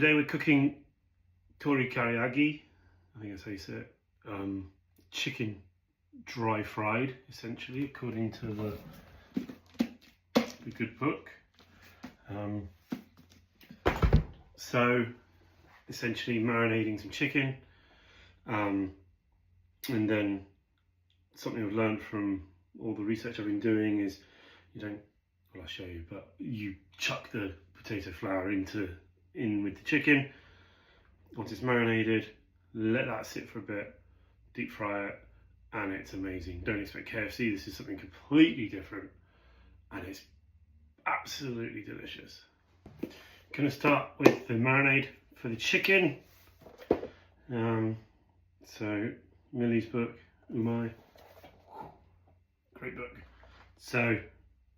Today we're cooking karaage, I think that's how you say it, chicken dry fried, essentially, according to the good book. So essentially marinating some chicken, and then something I've learned from all the research I've been doing is you don't, well, I'll show you, but you chuck the potato flour in with the chicken. Once it's marinated, let that sit for a bit, deep fry it, and it's amazing. Don't expect KFC, this is something completely different, and it's absolutely delicious. Gonna start with the marinade for the chicken. So Millie's book, Umai, great book. So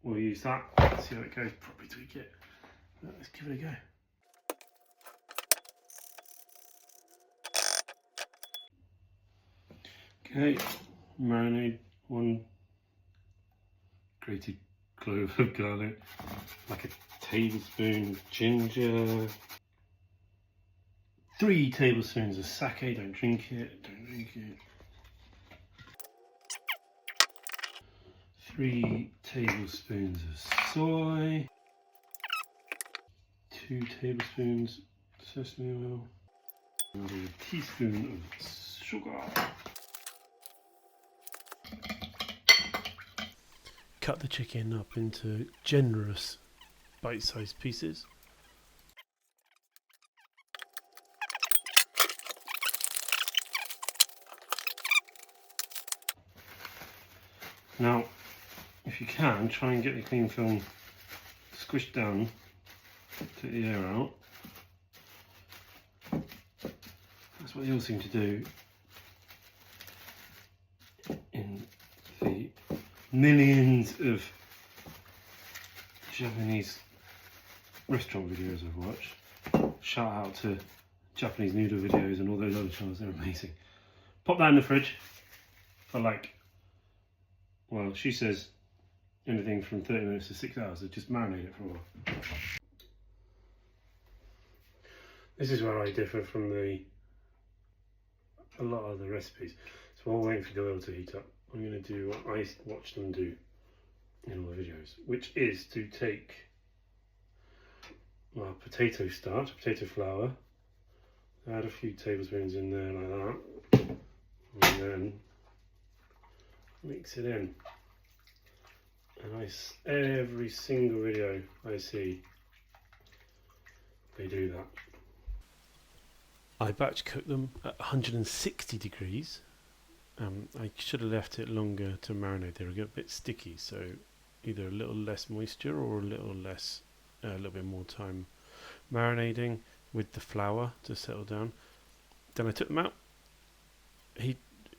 we'll use that, see how it goes, probably tweak it. Let's give it a go. Okay, marinade 1 grated clove of garlic, like a tablespoon of ginger, 3 tablespoons of sake, don't drink it, 3 tablespoons of soy, 2 tablespoons sesame oil, and a teaspoon of sugar. Cut the chicken up into generous bite-sized pieces. Now, if you can, try and get the cling film squished down, take the air out. That's what they all seem to do in the millions of Japanese restaurant videos I've watched. Shout out to Japanese noodle videos and all those other channels, they're amazing. Pop that in the fridge for like, well, she says anything from 30 minutes to 6 hours, so just marinate it for a while. This is where I differ from a lot of the recipes. So while waiting for the oil to heat up, I'm going to do what I watch them do in all the videos, which is to take my potato starch, potato flour, add a few tablespoons in there like that, and then mix it in. And every single video I see, they do that. I batch cook them at 160 degrees. I should have left it longer to marinate. They were a bit sticky, so either a little less moisture or a little bit more time marinating with the flour to settle down. Then I took them out,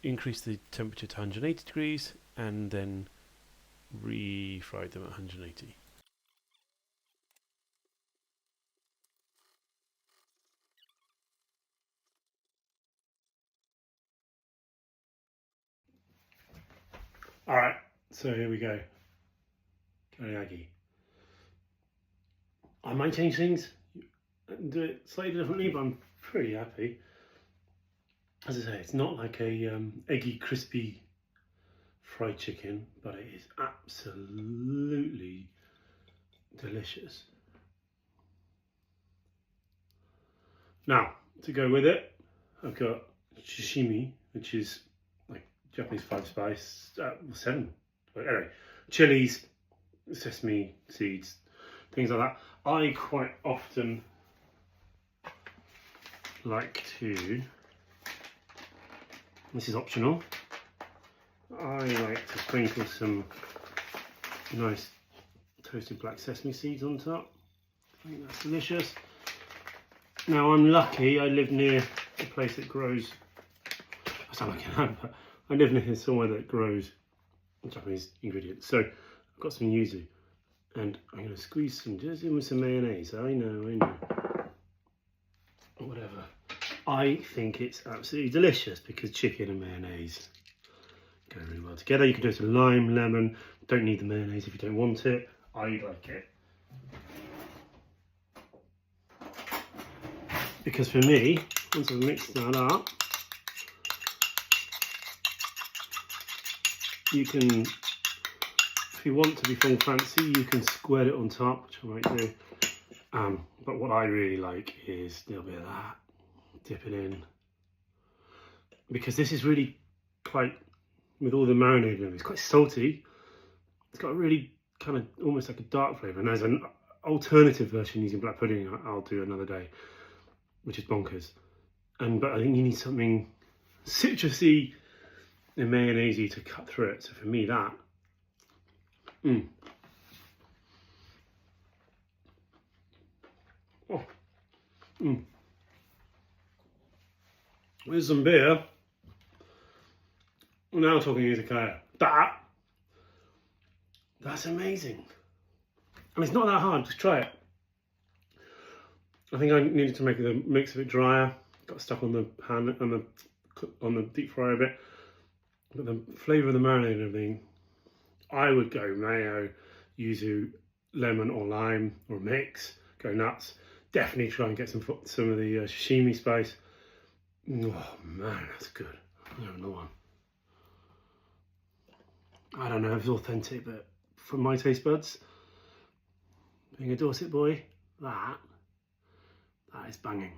increased the temperature to 180 degrees, and then refried them at 180. Alright, so here we go. Karaage. I might change things and do it slightly differently, but I'm pretty happy. As I say, it's not like a eggy, crispy fried chicken, but it is absolutely delicious. Now, to go with it, I've got sashimi, which is like Japanese 5 spice, 7, but anyway, chilies, sesame seeds, things like that. I quite often like to, this is optional, I like to sprinkle some nice toasted black sesame seeds on top. I think that's delicious. Now I'm lucky, I live near a place that grows, I sound like an ad, but I live near somewhere that grows Japanese ingredients. So I've got some yuzu, and I'm going to squeeze some just in with some mayonnaise. I know. Whatever. I think it's absolutely delicious because chicken and mayonnaise go really well together. You can do some lime, lemon. Don't need the mayonnaise if you don't want it. I like it. Because for me, once I've mixed that up, you can, if you want to be full fancy, you can squirt it on top, which I might do. But what I really like is a little bit of that, dip it in. Because this is really quite, with all the marinade in it, it's quite salty. It's got a really kind of almost like a dark flavour. And there's an alternative version using black pudding I'll do another day, which is bonkers. But I think you need something citrusy and mayonnaisey to cut through it. So for me, that. Oh. With some beer. Now talking izakaya. That's amazing. And it's not that hard, just try it. I think I needed to make the mix a bit drier. Got stuck on the pan, on the deep fryer a bit. But the flavour of the marinade and everything, I would go mayo, yuzu, lemon or lime or mix. Go nuts. Definitely try and get some of the sashimi spice. Oh man, that's good. I have another one. I don't know if it's authentic, but from my taste buds, being a Dorset boy, that is banging.